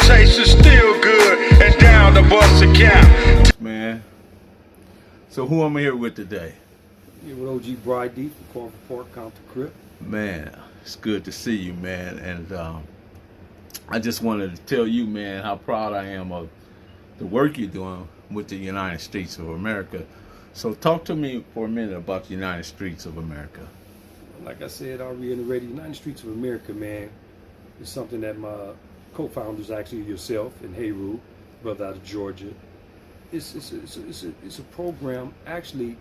taste is still good and down to bust a cap. Man, so who I'm here with today? Here with OG Bri-Dog from Corver Park, Compton Crip. Man, it's good to see you, man. And I just wanted to tell you, man, how proud I am of the work you're doing with the United States of America. So talk to me for a minute about the United States of America. Like I said, I'll reiterate, the United States of America, man, is something that my co-founders, actually yourself and Hayru, brother out of Georgia, it's a program. Actually,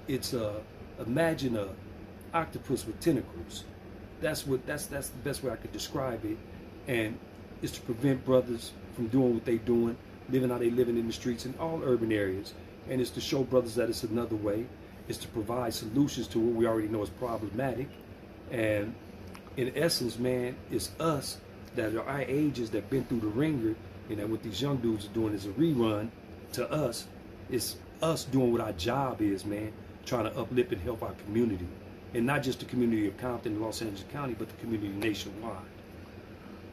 it's imagine a octopus with tentacles. That's the best way I could describe it. And it's to prevent brothers from doing what they doing, living how they living in the streets in all urban areas. And it's to show brothers that it's another way. It's to provide solutions to what we already know is problematic. And in essence, man, it's us that are our ages that been through the ringer, and that what these young dudes are doing is a rerun to us. It's us doing what our job is, man, trying to uplift and help our community. And not just the community of Compton and Los Angeles County, but the community nationwide.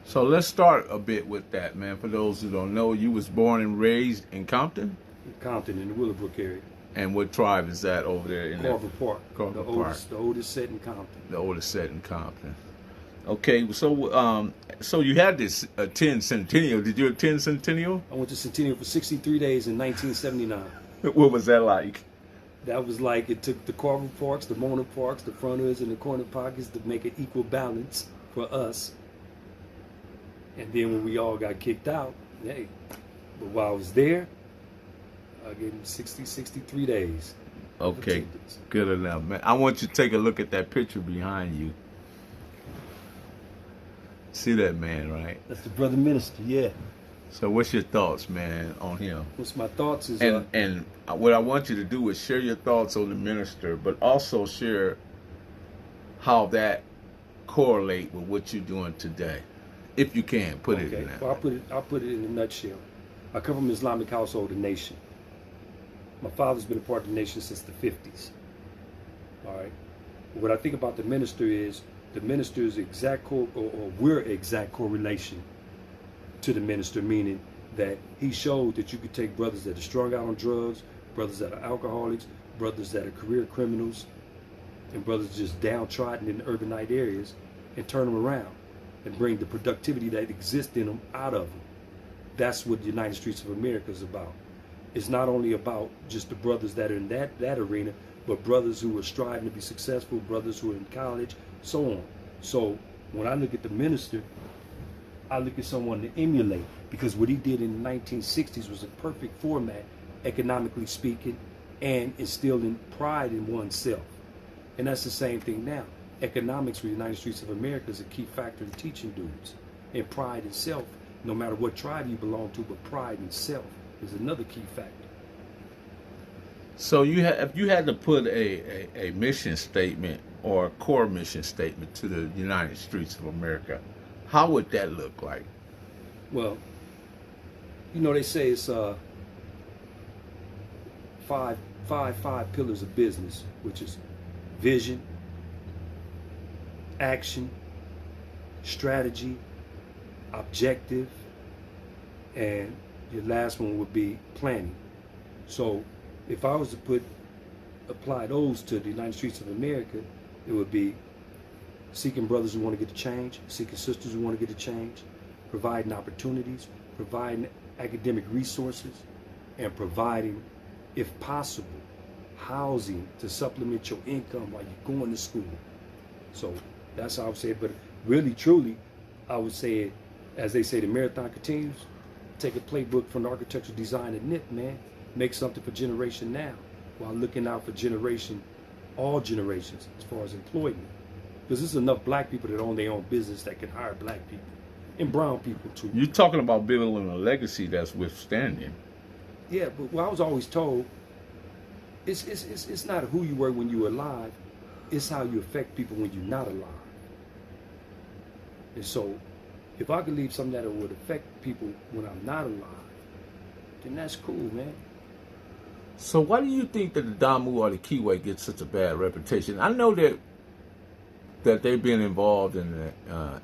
So let's start a bit with that, man. For those who don't know, you was born and raised in Compton? Compton, in the Willowbrook area. And what tribe is that over there? In Corver Park. Corver Park. The oldest set in Compton. The oldest set in Compton. Okay, so so you had this attend Centennial. Did you attend Centennial? I went to Centennial for 63 days in 1979. What was that like? That was like, it took the Corver Parks, the Mona Parks, the front hoods, and the corner pockets to make an equal balance for us. And then when we all got kicked out, hey, but while I was there, I gave him 63 days. Okay, good enough, man. I want you to take a look at that picture behind you. See that man, right? That's the brother minister, yeah. So what's your thoughts, man, on him? What's my thoughts is... And what I want you to do is share your thoughts on the minister, but also share how that correlate with what you're doing today. If you can, put it in that. Well, I'll put it in a nutshell. I come from an Islamic household, a nation. My father's been a part of the nation since the 50s. All right. What I think about the minister is exact we're exact correlation to the minister, meaning that he showed that you could take brothers that are strung out on drugs, brothers that are alcoholics, brothers that are career criminals, and brothers just downtrodden in the urbanite areas, and turn them around and bring the productivity that exists in them out of them. That's what the United States of America is about. It's not only about just the brothers that are in that arena, but brothers who are striving to be successful, brothers who are in college, so on. So when I look at the minister, I look at someone to emulate, because what he did in the 1960s was a perfect format, economically speaking, and instilling pride in oneself. And that's the same thing now. Economics for the United States of America is a key factor in teaching dudes. And pride in self, no matter what tribe you belong to, but pride in self is another key factor. So if you had to put a mission statement or a core mission statement to the United States of America, how would that look like? Well, you know, they say it's five pillars of business, which is vision, action, strategy, objective, and your last one would be planning. So if I was to apply those to the United States of America, it would be seeking brothers who want to get a change, seeking sisters who want to get a change, providing opportunities, providing academic resources, and providing, if possible, housing to supplement your income while you're going to school. So that's how I would say it. But really, truly, I would say it, as they say, the marathon continues. Take a playbook from the architectural design at NIP, man. Make something for generation now, while looking out for all generations, as far as employment. Because there's enough black people that own their own business that can hire black people. And brown people, too. You're talking about building a legacy that's withstanding. Yeah, but what I was always told, it's not who you were when you were alive, it's how you affect people when you're not alive. And so, if I could leave something that would affect people when I'm not alive, then that's cool, man. So why do you think that the Damu or the Kiwi gets such a bad reputation? I know that they've been involved in the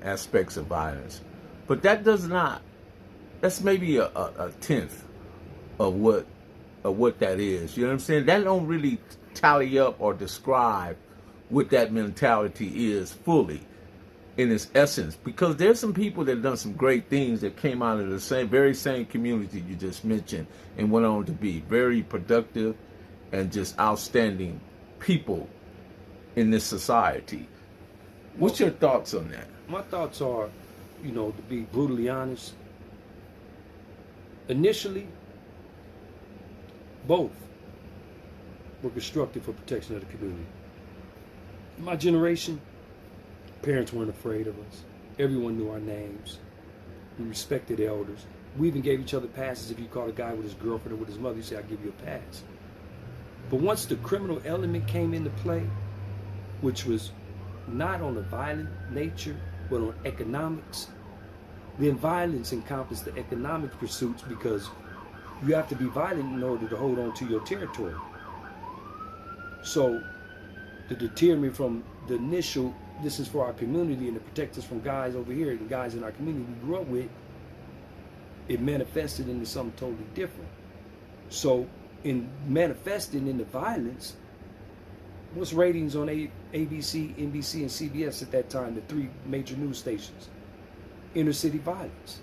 aspects of violence, but that does not that's maybe a tenth of what that is. You know what I'm saying? That don't really tally up or describe what that mentality is fully in its essence, because there's some people that have done some great things that came out of the very same community you just mentioned and went on to be very productive and just outstanding people in this society. What's your thoughts on that? My thoughts are, you know, to be brutally honest, initially, both were constructed for protection of the community. In my generation, parents weren't afraid of us. Everyone knew our names. We respected elders. We even gave each other passes. If you caught a guy with his girlfriend or with his mother, you say, I'll give you a pass. But once the criminal element came into play, which was not on a violent nature, but on economics, then violence encompassed the economic pursuits, because you have to be violent in order to hold on to your territory. So to deter me from the initial, this is for our community and to protect us from guys over here and guys in our community we grew up with, it manifested into something totally different. So in manifesting into violence, what's ratings on ABC, NBC, and CBS at that time, the three major news stations? Inner city violence.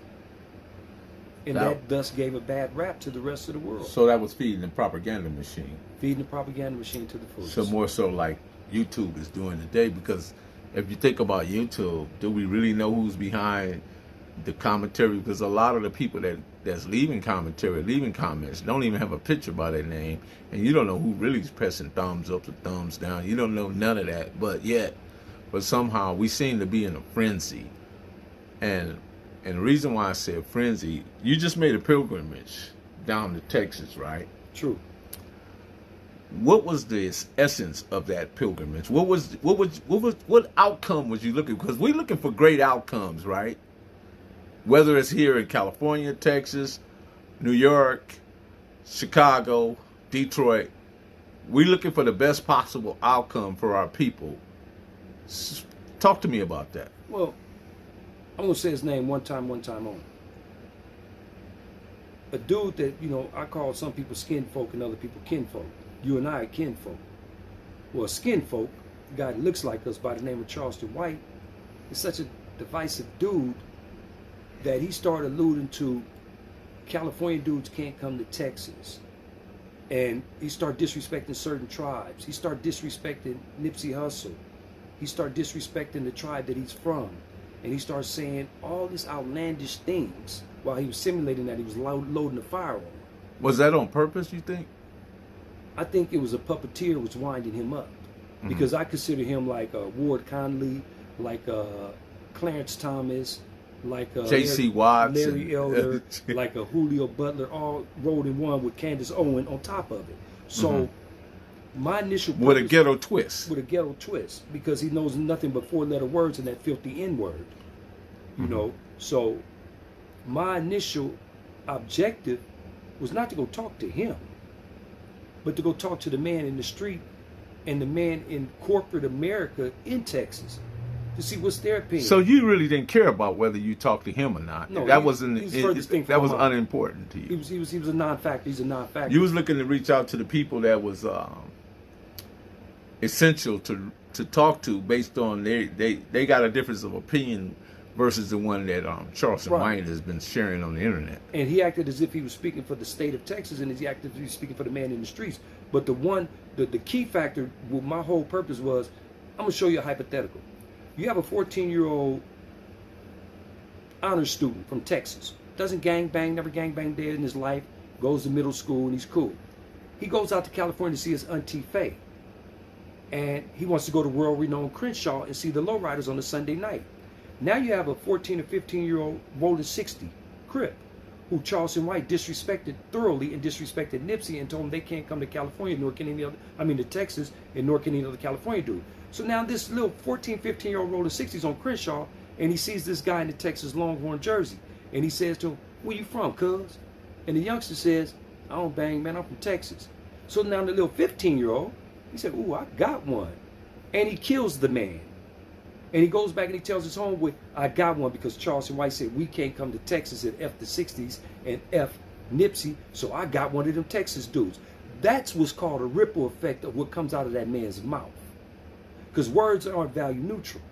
And that thus gave a bad rap to the rest of the world. So that was feeding the propaganda machine. Feeding the propaganda machine to the fullest. So more so like YouTube is doing today, because if you think about YouTube, do we really know who's behind the commentary? Because a lot of the people that's leaving commentary, leaving comments, don't even have a picture by their name, and you don't know who really is pressing thumbs up or thumbs down. You don't know none of that, but somehow we seem to be in a frenzy. And the reason why I said frenzy, you just made a pilgrimage down to Texas, right? True. What was the essence of that pilgrimage? What outcome was you looking? Because we're looking for great outcomes, right? Whether it's here in California, Texas, New York, Chicago, Detroit, we're looking for the best possible outcome for our people. Talk to me about that. Well, I'm going to say his name one time only. A dude that, you know, I call some people skin folk and other people kinfolk. You and I are kinfolk. Well, skin folk, a guy that looks like us by the name of Charleston White, is such a divisive dude that he started alluding to California dudes can't come to Texas. And he started disrespecting certain tribes. He started disrespecting Nipsey Hussle. He started disrespecting the tribe that he's from. And he started saying all these outlandish things while he was simulating that he was loading a firearm. Was that on purpose, you think? I think it was a puppeteer was winding him up. Mm-hmm. Because I consider him like Ward Conley, like Clarence Thomas, like J.C. Watts, Larry Elder, like a Julio Butler, all rolled in one with Candace Owen on top of it. So my initial with a ghetto twist. With a ghetto twist, because he knows nothing but 4-letter words and that filthy N-word. You know, so my initial objective was not to go talk to him, but to go talk to the man in the street and the man in corporate America in Texas to see what's their opinion. So you really didn't care about whether you talked to him or not. No, that wasn't. That was mine. Unimportant to you. He was a non-factor. He's a non-factor. You was looking to reach out to the people that was essential to talk to, based on they got a difference of opinion versus the one that Charleston White has been sharing on the internet. And he acted as if he was speaking for the state of Texas, and he acted as if he was speaking for the man in the streets. But the key factor, well, my whole purpose was, I'm gonna show you a hypothetical. You have a 14-year-old honors student from Texas, doesn't gangbang, never gangbanged there in his life, goes to middle school and he's cool. He goes out to California to see his auntie Faye. And he wants to go to world-renowned Crenshaw and see the lowriders on a Sunday night. Now you have a 14 or 15-year-old rolling 60 Crip who Charleston White disrespected thoroughly and disrespected Nipsey and told him they can't come to California nor can any other, to Texas, and nor can any other California dude. So now this little 14, 15-year-old rolling 60s on Crenshaw, and he sees this guy in the Texas Longhorn jersey, and he says to him, "Where you from, cuz?" And the youngster says, "I don't bang, man, I'm from Texas." So now the little 15-year-old, he said, "Ooh, I got one." And he kills the man. And he goes back and he tells his homeboy, I got one because Charleston White said we can't come to Texas and F the 60s and F Nipsey, so I got one of them Texas dudes. That's what's called a ripple effect of what comes out of that man's mouth. Because words aren't value neutral.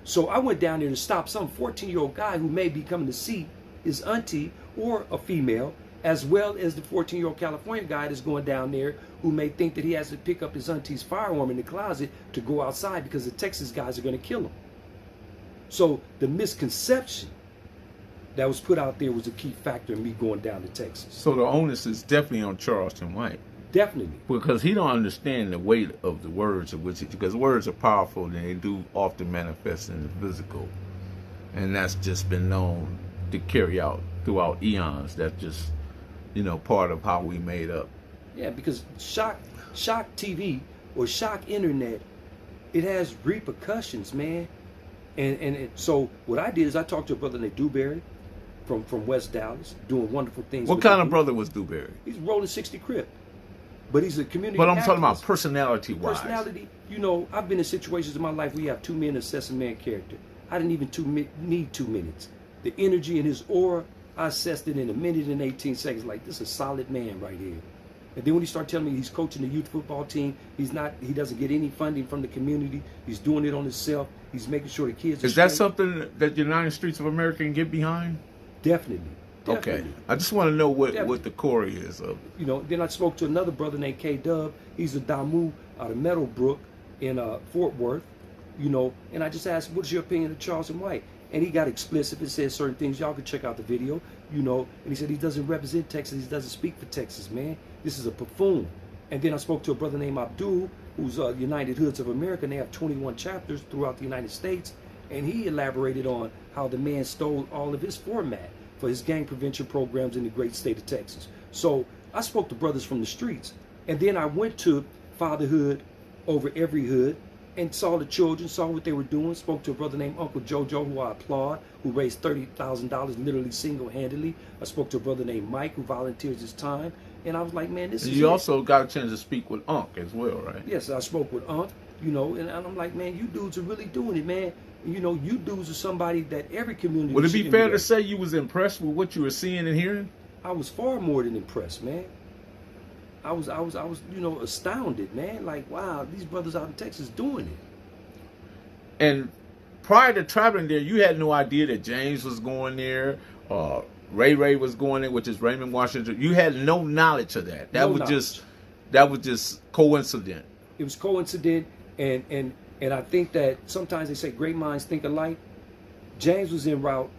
So I went down there to stop some 14-year-old guy who may be coming to see his auntie or a female, as well as the 14-year-old California guy that's going down there who may think that he has to pick up his auntie's firearm in the closet to go outside because the Texas guys are going to kill him. So the misconception that was put out there was a key factor in me going down to Texas. So the onus is definitely on Charleston White. Definitely. Because he don't understand the weight of the words of which, because words are powerful and they do often manifest in the physical. And that's just been known to carry out throughout eons. That's just, part of how we made up. Yeah, because shock TV or shock internet, it has repercussions, man. And so what I did is I talked to a brother named Dewberry from West Dallas, doing wonderful things. What kind of brother was Dewberry? He's rolling 60 Crip. But he's a community But I'm activist. talking about personality-wise. Personality, I've been in situations in my life where you have 2 men assess a man's character. I didn't even need 2 minutes. The energy in his aura, I assessed it in 1 minute and 18 seconds. Like, this is a solid man right here. And then when he started telling me he's coaching the youth football team, he doesn't get any funding from the community. He's doing it on himself. He's making sure the kids are Is that straight. something that United Streets of America can get behind? Definitely. Okay. I just want to know what the core is of. Then I spoke to another brother named K-Dub. He's a Damu out of Meadowbrook in Fort Worth. And I just asked, what's your opinion of Charleston White? And he got explicit and said certain things. Y'all can check out the video, And he said he doesn't represent Texas. He doesn't speak for Texas, man. This is a buffoon. And then I spoke to a brother named Abdul, who's United Hoods of America, and they have 21 chapters throughout the United States. And he elaborated on how the man stole all of his format for his gang prevention programs in the great state of Texas. So I spoke to brothers from the streets. And then I went to Fatherhood Over Every Hood and saw the children, saw what they were doing, spoke to a brother named Uncle Jojo, who I applaud, who raised $30,000 literally single-handedly. I spoke to a brother named Mike, who volunteers his time. And I was like, man, this is You also got a chance to speak with Unc as well, right? Yes, I spoke with Unc, and I'm like, man, you dudes are really doing it, man. You dudes are somebody that every community... Would it be fair to say you was impressed with what you were seeing and hearing? I was far more than impressed, man. I was astounded, man. Like, wow, these brothers out in Texas doing it. And prior to traveling there, you had no idea that James was going there, Ray was going there, which is Raymond Washington. You had no knowledge of that. That was just coincident. It was coincident, and I think that sometimes they say great minds think alike. James was en route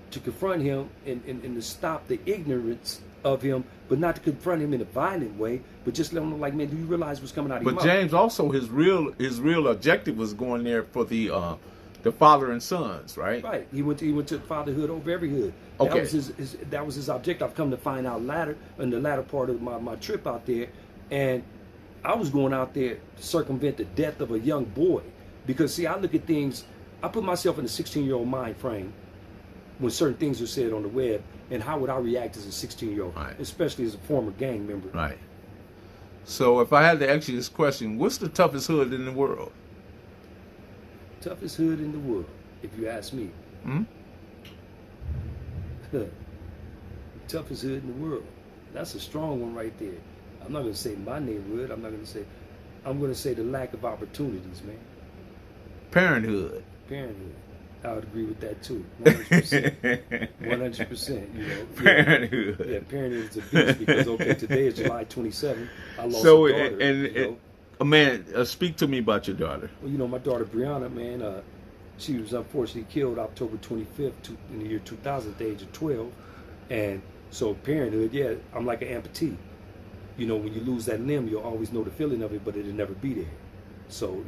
to confront him and to stop the ignorance of him, but not to confront him in a violent way, but just let him know, like, man, do you realize what's coming out of your mouth? But James also, his real objective was going there for the father and sons, right? Right. He went to Fatherhood Over Every Hood. Okay. That was his objective. I've come to find out in the latter part of my trip out there, and I was going out there to circumvent the death of a young boy, because see, I look at things. I put myself in a 16-year-old mind frame when certain things are said on the web, and how would I react as a 16-year-old, right, especially as a former gang member. Right. So if I had to ask you this question, what's the toughest hood in the world? Toughest hood in the world, if you ask me. Toughest hood in the world. That's a strong one right there. I'm not going to say my neighborhood. I'm going to say the lack of opportunities, man. Parenthood. Parenthood. I would agree with that too. 100%. 100%. Parenthood. Yeah, Parenthood is a beast because, today is July 27th. I lost so, a daughter. Man, speak to me about your daughter. Well, my daughter Brianna, man, she was unfortunately killed October 25th in the year 2000 at the age of 12. And so Parenthood, yeah, I'm like an amputee. When you lose that limb, you'll always know the feeling of it, but it'll never be there. So,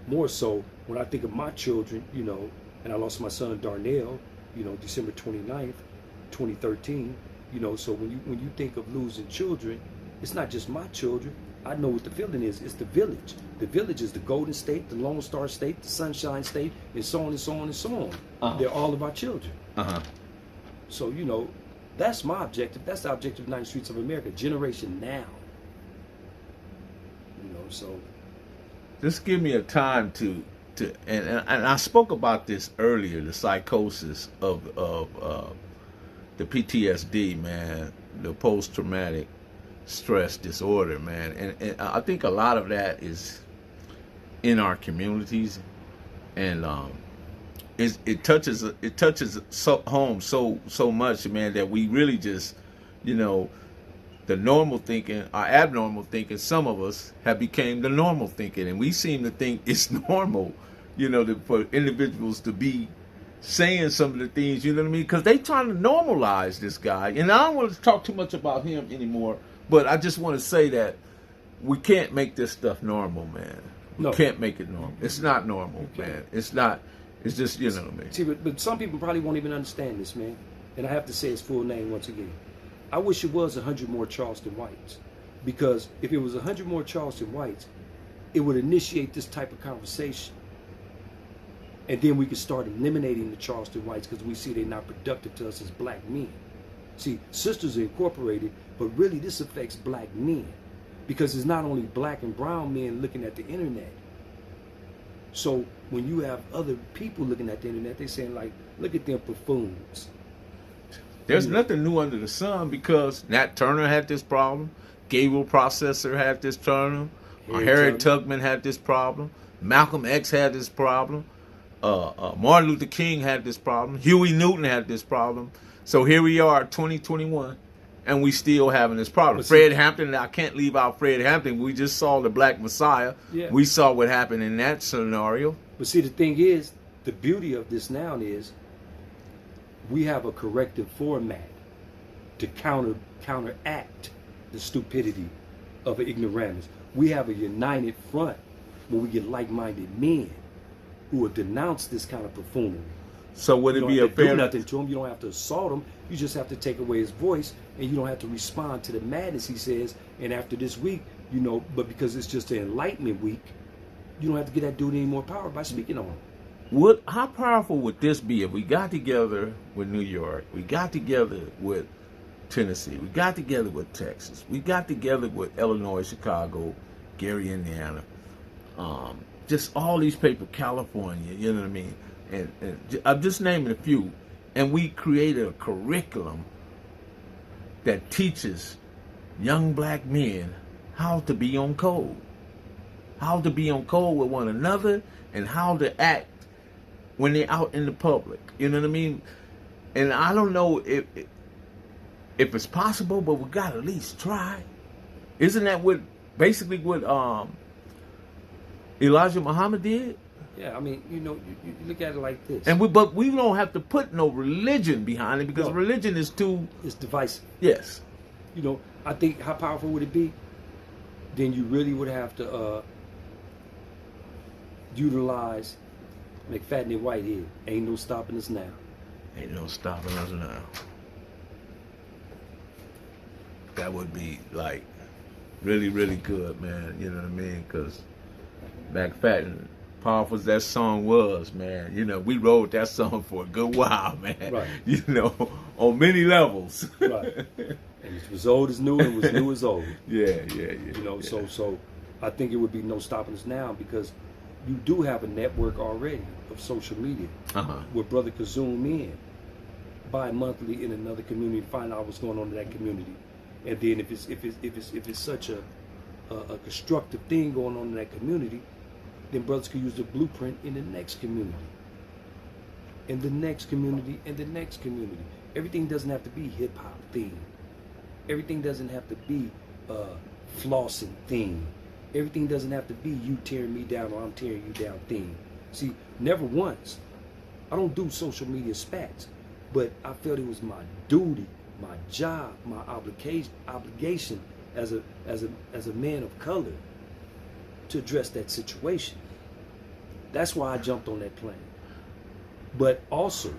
more so when I think of my children, and I lost my son Darnell, December 29th, 2013, so when you think of losing children, it's not just my children. I know what the feeling is. It's the village. The village is the Golden State, the Lone Star State, the Sunshine State, and so on and so on and so on. They're all of our children. So, that's my objective. That's the objective of United Streets of America. Generation now. So. Just give me a time to and I spoke about this earlier, the psychosis of the PTSD, man, the post-traumatic stress disorder, man, and I think a lot of that is in our communities, and it touches home so much, man, that we really just, the normal thinking, or abnormal thinking, some of us have became the normal thinking, and we seem to think it's normal, for individuals to be saying some of the things, you know what I mean? Because they trying to normalize this guy, and I don't want to talk too much about him anymore, but I just want to say that we can't make this stuff normal, man. We can't make it normal. It's not normal, man. It's not. It's just, what I mean. See, but some people probably won't even understand this, man. And I have to say his full name once again. I wish it was 100 more Charleston Whites, because if it was 100 more Charleston Whites, it would initiate this type of conversation, and then we could start eliminating the Charleston Whites because we see they're not productive to us as black men. See, sisters are incorporated, but really this affects black men, because it's not only black and brown men looking at the internet. So when you have other people looking at the internet, they're saying, like, look at them buffoons. There's nothing new under the sun, because Nat Turner had this problem, Gabriel Processor had this problem, Harriet Tubman had this problem, Malcolm X had this problem, Martin Luther King had this problem, Huey Newton had this problem. So here we are, 2021, and we still having this problem. Fred Hampton, I can't leave out Fred Hampton. We just saw the Black Messiah. Yeah. We saw what happened in that scenario. But see, the thing is, the beauty of this now is we have a corrective format to counteract the stupidity of an ignoramus. We have a united front where we get like-minded men who will denounce this kind of buffoonery. So would it be a fair? Do nothing to him. You don't have to assault him. You just have to take away his voice, and you don't have to respond to the madness he says. And after this week, but because it's just an enlightenment week, you don't have to get that dude any more power by speaking on him. How powerful would this be if we got together with New York, we got together with Tennessee, we got together with Texas, we got together with Illinois, Chicago, Gary, Indiana, just all these people, California, you know what I mean? And I'm just naming a few, and we created a curriculum that teaches young black men how to be on code with one another, and how to act when they're out in the public. You know what I mean? And I don't know if it's possible, but we got to at least try. Isn't that basically what Elijah Muhammad did? Yeah, I mean, you look at it like this. But we don't have to put no religion behind it, because religion is too... It's divisive. Yes. I think, how powerful would it be? Then you really would have to utilize McFadden and Whitehead. Ain't no stopping us now. Ain't no stopping us now. That would be, like, really, really good, man. You know what I mean? Because McFadden... powerful as that song was, man, we wrote that song for a good while, man. Right. On many levels. Right. And it was old as new, and it was new as old. Yeah. So I think it would be no stopping us now, because you do have a network already of social media where brother could zoom in bi-monthly in another community and find out what's going on in that community. And then if it's such a constructive thing going on in that community, then brothers could use the blueprint in the next community, in the next community, and the next community. Everything doesn't have to be hip-hop themed. Everything doesn't have to be flossing themed. Everything doesn't have to be you tearing me down or I'm tearing you down themed. See, never once. I don't do social media spats, but I felt it was my duty, my job, my obligation as a man of color to address that situation. That's why I jumped on that plane. But also,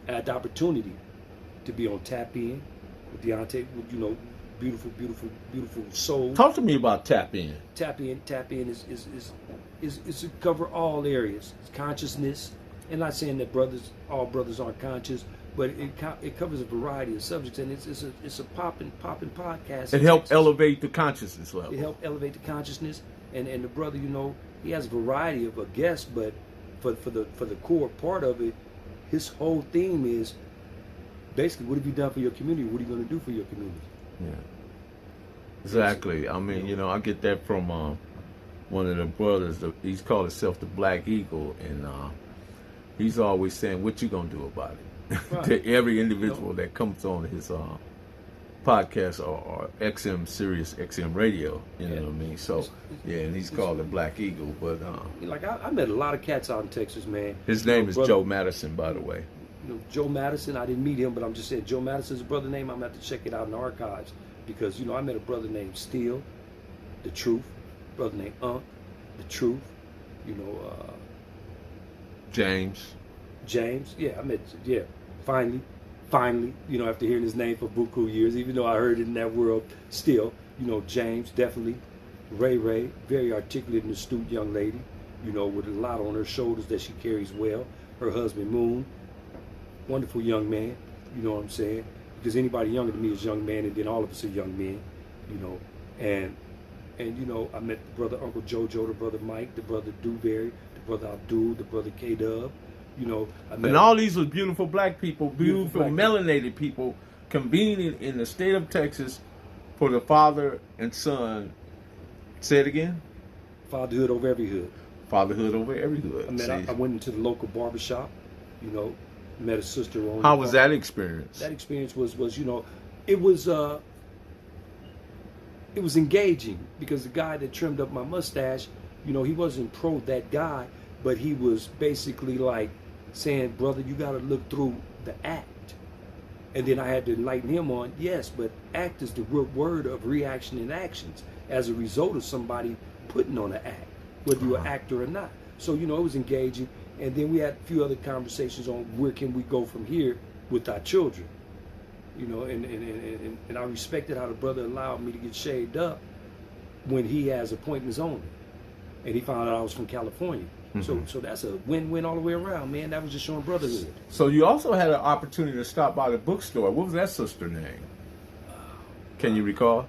I had the opportunity to be on Tap In with Deontay, with, beautiful soul. Talk to me about Tap In. Tap In is to cover all areas. It's consciousness, and not saying that all brothers aren't conscious, but it covers a variety of subjects, and it's a popping podcast. It helped elevate the consciousness level. It helped elevate the consciousness. And the brother, he has a variety of guests, but for the core part of it, his whole theme is basically, what have you done for your community? What are you going to do for your community? Yeah. Exactly. I mean, you know, I get that from one of the brothers. He's called himself the Black Eagle, and he's always saying, "What you gonna do about it?" Right. To every individual that comes on his podcast or XM Sirius XM radio. You know what I mean? So yeah, and he's called the Black Eagle. But like I met a lot of cats out in Texas, man. his name is Joe Madison, by the way. You know, Joe Madison. I didn't meet him, but I'm just saying Joe Madison's a brother name. I'm gonna have to check it out in the archives. Because, you know, I met a brother named Steele, the Truth, brother named the Truth, you know, James, yeah, I met, finally, you know, after hearing his name for buku years, even though I heard it in that world still, you know, James, definitely, Ray, very articulate and astute young lady, you know, with a lot on her shoulders that she carries well, her husband Moon, wonderful young man, you know what I'm saying? Because anybody younger than me is young man, and then all of us are young men, you know. And you know, I met the brother Uncle Jojo, the brother Mike, the brother Dewberry, the brother Abdul, the brother K-Dub, you know. And all these were beautiful black people, beautiful black melanated people convening in the state of Texas for the father and son. Say it again. Fatherhood over every hood. Fatherhood over every hood. I went into the local barbershop, you know. Met a sister on. How was that experience? That experience was you know, it was engaging because the guy that trimmed up my mustache, you know, he wasn't pro that guy, but he was basically like saying, brother, you got to look through the act. And then I had to enlighten him on, yes, but act is the root word of reaction and actions as a result of somebody putting on an act, whether you're an actor or not. So, you know, it was engaging. And then we had a few other conversations on where can we go from here with our children. You know, and I respected how the brother allowed me to get shaved up when he has appointments only. And he found out I was from California. Mm-hmm. So that's a win-win all the way around, man. That was just showing brotherhood. So you also had an opportunity to stop by the bookstore. What was that sister name? Can you recall?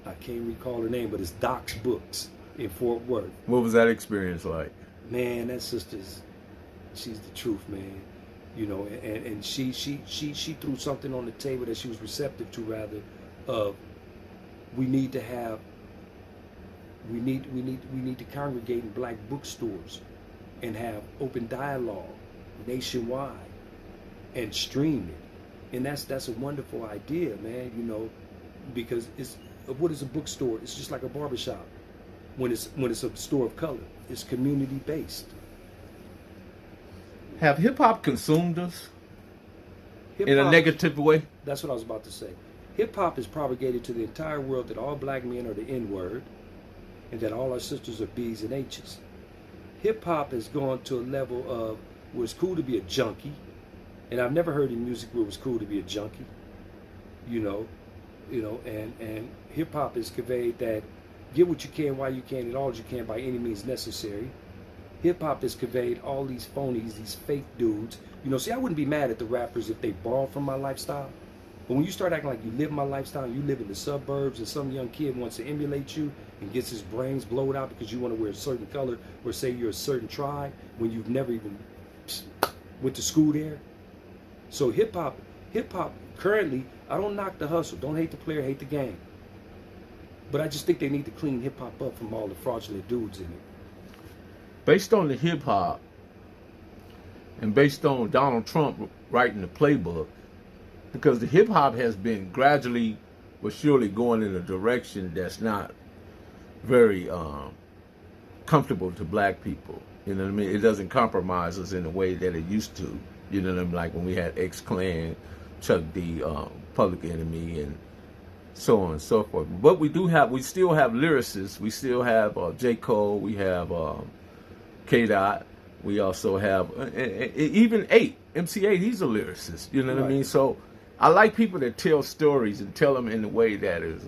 I can't recall her name, but it's Doc's Books in Fort Worth. What was that experience like? Man, that sister's, she's the truth, man. You know, and she threw something on the table that she was receptive to, rather, of we need to congregate in black bookstores and have open dialogue nationwide and stream it. And that's a wonderful idea, man, you know, because what is a bookstore? It's just like a barbershop when it's a store of color. It's community based. Have hip hop consumed us Hip-hop, in a negative way? That's what I was about to say. Hip hop is propagated to the entire world that all black men are the N-word and that all our sisters are B's and H's. Hip hop has gone to a level of where it's cool to be a junkie, and I've never heard in music where it was cool to be a junkie. You know, and hip hop is conveyed that get what you can while you can and all that you can by any means necessary. Hip hop has conveyed all these phonies, these fake dudes. You know, see, I wouldn't be mad at the rappers if they borrow from my lifestyle. But when you start acting like you live my lifestyle, you live in the suburbs, and some young kid wants to emulate you and gets his brains blown out because you want to wear a certain color or say you're a certain tribe when you've never even went to school there. So hip hop currently, I don't knock the hustle. Don't hate the player, hate the game. But I just think they need to clean hip hop up from all the fraudulent dudes in it. Based on the hip hop and based on Donald Trump writing the playbook, because the hip hop has been gradually but surely going in a direction that's not very comfortable to black people. You know what I mean? It doesn't compromise us in the way that it used to. You know what I mean? Like when we had X-Clan, Chuck D, Public Enemy, and so on and so forth. But we still have lyricists. We still have J. Cole. We have K-Dot. We also have even MC8. He's a lyricist. You know what I mean? So I like people that tell stories and tell them in a way that is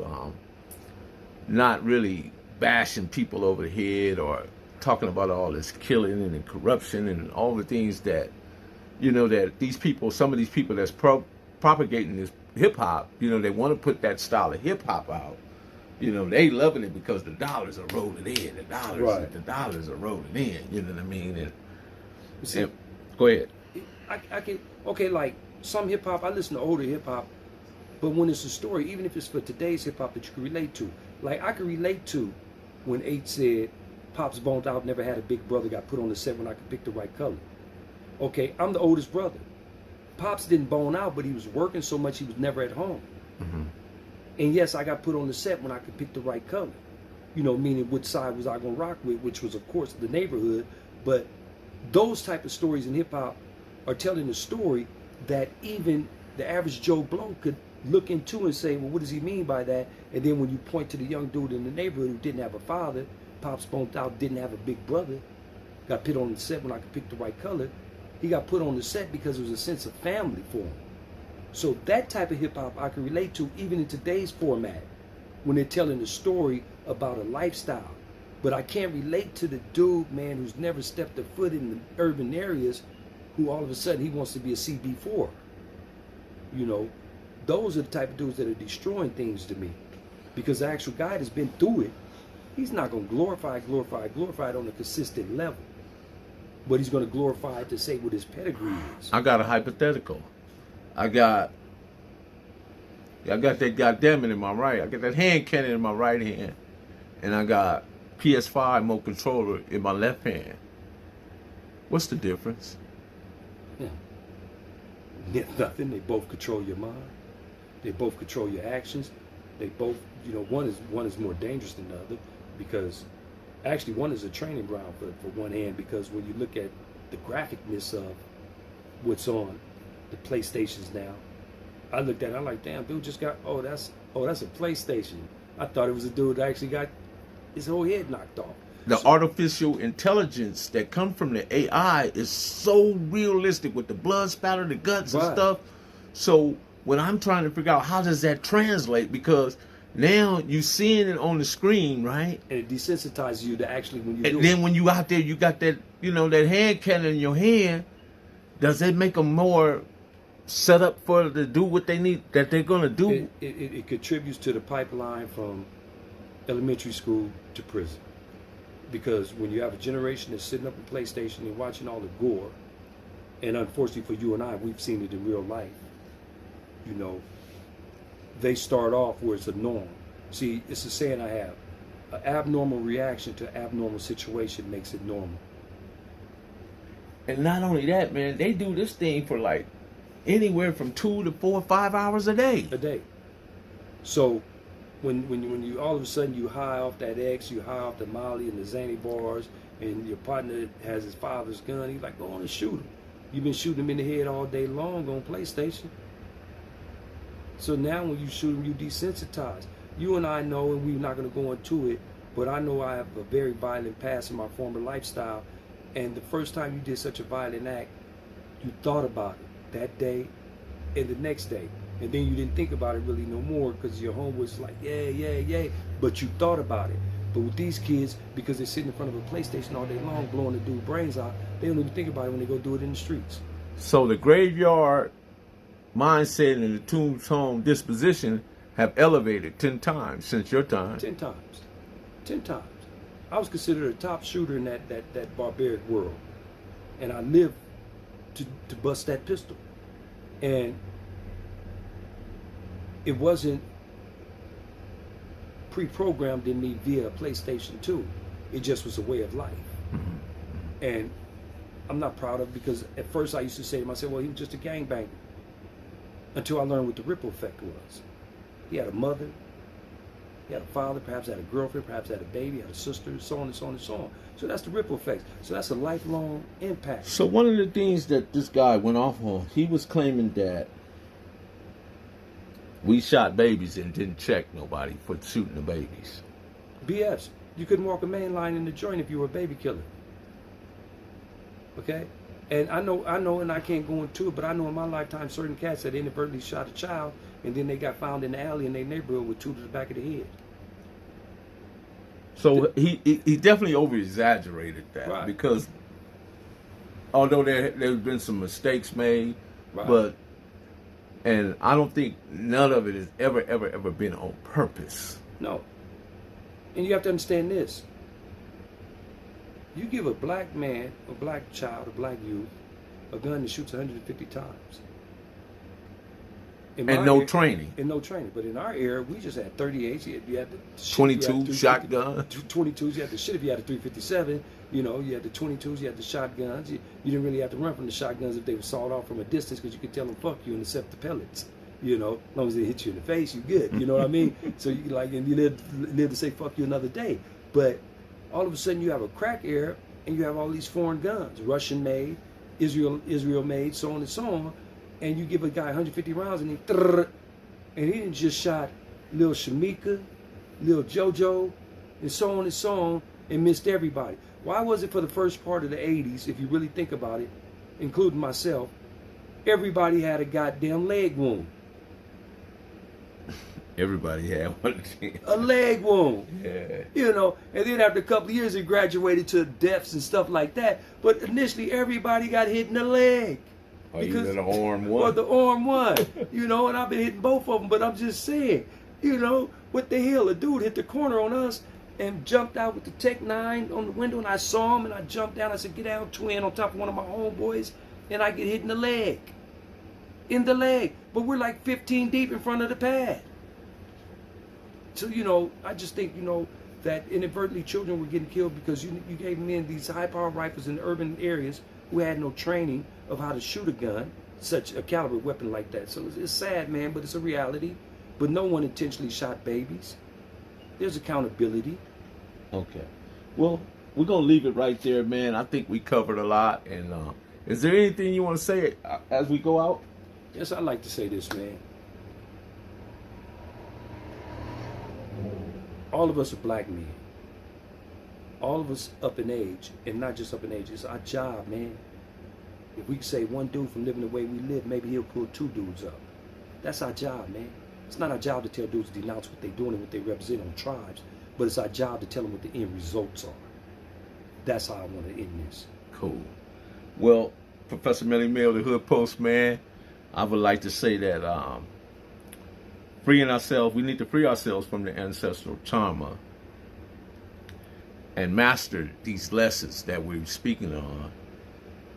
not really bashing people over the head or talking about all this killing and corruption and all the things that, you know, that these people, some of these people that's propagating this hip hop, you know, they want to put that style of hip hop out, You know, they loving it because the dollars are rolling in. The dollars, Right. the dollars are rolling in. You know what I mean? And, See, go ahead. I can, okay, like some hip hop, I listen to older hip hop, but when it's a story, even if it's for today's hip hop that you can relate to, like I can relate to when 8 said, Pops boned out, never had a big brother, got put on the set when I could pick the right color. Okay, I'm the oldest brother. Pops didn't bone out, but he was working so much he was never at home. Mm-hmm. And yes, I got put on the set when I could pick the right color. You know, meaning which side was I going to rock with, which was, of course, the neighborhood. But those type of stories in hip-hop are telling a story that even the average Joe Blow could look into and say, well, what does he mean by that? And then when you point to the young dude in the neighborhood who didn't have a father, Pops boned out, didn't have a big brother, got put on the set when I could pick the right color, he got put on the set because there was a sense of family for him. So that type of hip-hop I can relate to even in today's format when they're telling a story about a lifestyle. But I can't relate to the dude, man, who's never stepped a foot in the urban areas, who all of a sudden he wants to be a CB4. You know, those are the type of dudes that are destroying things to me. Because the actual guy that's been through it, he's not going to glorify it on a consistent level. But he's going to glorify it to say what his pedigree is. I got a hypothetical. I got that goddamn it in my right. I got that hand cannon in my right hand. And I got PS5 remote controller in my left hand. What's the difference? Yeah. Nothing. They both control your mind. They both control your actions. They both, you know, one is more dangerous than the other because actually one is a training ground for one hand, because when you look at the graphicness of what's on the PlayStations now, I looked at it, I'm like, damn, dude just got, that's a PlayStation. I thought it was a dude that actually got his whole head knocked off. The artificial intelligence that come from the AI is so realistic with the blood spatter, the guts and stuff. So when I'm trying to figure out how does that translate, because now you seeing it on the screen, right? And it desensitizes you to actually when you do it. And then when you out there, you got that, you know, that hand cannon in your hand. Does it make them more set up for to do what they need, that they're going to do? It contributes to the pipeline from elementary school to prison. Because when you have a generation that's sitting up in PlayStation and watching all the gore, and unfortunately for you and I, we've seen it in real life, you know, they start off where it's a norm. See, it's a saying I have, an abnormal reaction to an abnormal situation makes it normal. And not only that, man, they do this thing for like anywhere from 2 to 4 or 5 hours a day. So when you all of a sudden you high off that X, you high off the Molly and the Zany bars, and your partner has his father's gun, he's like, go on and shoot him. You've been shooting him in the head all day long on PlayStation. So now when you shoot him, you desensitize. You and I know, and we're not going to go into it, but I know I have a very violent past in my former lifestyle. And the first time you did such a violent act, you thought about it that day and the next day. And then you didn't think about it really no more because your home was like, yeah. But you thought about it. But with these kids, because they're sitting in front of a PlayStation all day long, blowing the dude's brains out, they don't even think about it when they go do it in the streets. So the graveyard mindset and the tombstone disposition have elevated 10 times since your time. 10 times. 10 times. I was considered a top shooter in that barbaric world. And I lived to bust that pistol. And it wasn't pre-programmed in me via PlayStation 2. It just was a way of life. Mm-hmm. And I'm not proud of it because at first I used to say to myself, well, he was just a gangbanger. Until I learned what the ripple effect was. He had a mother, he had a father, perhaps had a girlfriend, perhaps had a baby, had a sister, so on and so on and so on. So that's the ripple effect. So that's a lifelong impact. So one of the things that this guy went off on, he was claiming that we shot babies and didn't check nobody for shooting the babies. BS. You couldn't walk a main line in the joint if you were a baby killer. Okay? And I know, and I can't go into it, but I know in my lifetime certain cats that inadvertently shot a child and then they got found in the alley in their neighborhood with 2 to the back of the head. So he definitely over-exaggerated that, right? Because although there's been some mistakes made, right. And I don't think none of it has ever been on purpose. No. And you have to understand this. You give a black man, a black child, a black youth, a gun that shoots 150 times. And no training. And no training. But in our era, we just had 38s. You had the 22 shotgun. 22s. You had the shit if you had a 357. You know, you had the 22s. You had the shotguns. You didn't really have to run from the shotguns if they were sawed off from a distance because you could tell them fuck you and accept the pellets. You know, as long as they hit you in the face, you good. You know what I mean? So you and you live to say fuck you another day. But all of a sudden you have a crack era and you have all these foreign guns, Russian made, Israel made, so on and so on. And you give a guy 150 rounds and he didn't just shot Lil Shamika, Lil JoJo, and so on and missed everybody. Why was it for the first part of the 80s, if you really think about it, including myself, everybody had a goddamn leg wound? Everybody had one. A leg wound. Yeah. You know, and then after a couple of years it graduated to deaths and stuff like that. But initially everybody got hit in the leg. Or either the arm one. Or the arm one. You know, and I've been hitting both of them, but I'm just saying, you know, what the hell? A dude hit the corner on us and jumped out with the Tech 9 on the window, and I saw him and I jumped down. I said, get out, twin, on top of one of my homeboys, and I get hit in the leg. In the leg. But we're like 15 deep in front of the pad. So, you know, I just think, you know, that inadvertently children were getting killed because you gave men these high-powered rifles in urban areas who had no training of how to shoot a gun, such a caliber weapon like that. So it's sad, man, but it's a reality. But no one intentionally shot babies. There's accountability. Okay. Well, we're going to leave it right there, man. I think we covered a lot. And is there anything you want to say as we go out? Yes, I'd like to say this, man. All of us are black men. All of us up in age, and not just up in age. It's our job, man. If we say one dude from living the way we live, maybe he'll pull two dudes up. That's our job, man. It's not our job to tell dudes to denounce what they're doing and what they represent on tribes, but it's our job to tell them what the end results are. That's how I want to end this. Cool. Well, Professor Melly Mail, the Hood Post, man, I would like to say that freeing ourselves, we need to free ourselves from the ancestral trauma and master these lessons that we're speaking on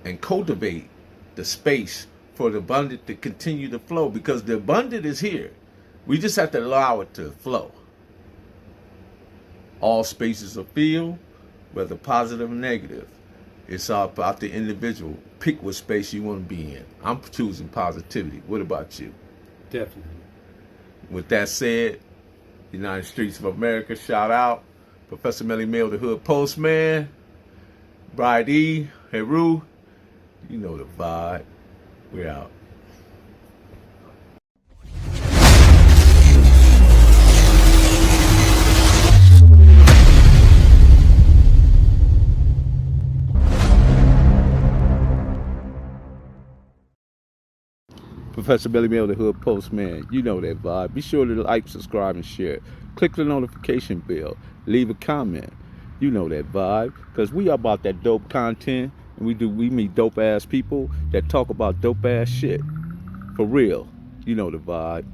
and cultivate the space for the abundant to continue to flow, because the abundant is here. We just have to allow it to flow. All spaces are filled, whether positive or negative. It's all about the individual. Pick what space you want to be in. I'm choosing positivity. What about you? Definitely. With that said, United States of America, shout out. Professor Melly Mail, the Hood Postman. Bri-Dog, Heru. You know the vibe. We're out. Professor Melly Mail, the Hood Postman. You know that vibe. Be sure to like, subscribe, and share. Click the notification bell. Leave a comment. You know that vibe. Because we are about that dope content. And we meet dope ass people that talk about dope ass shit. For real. You know the vibe.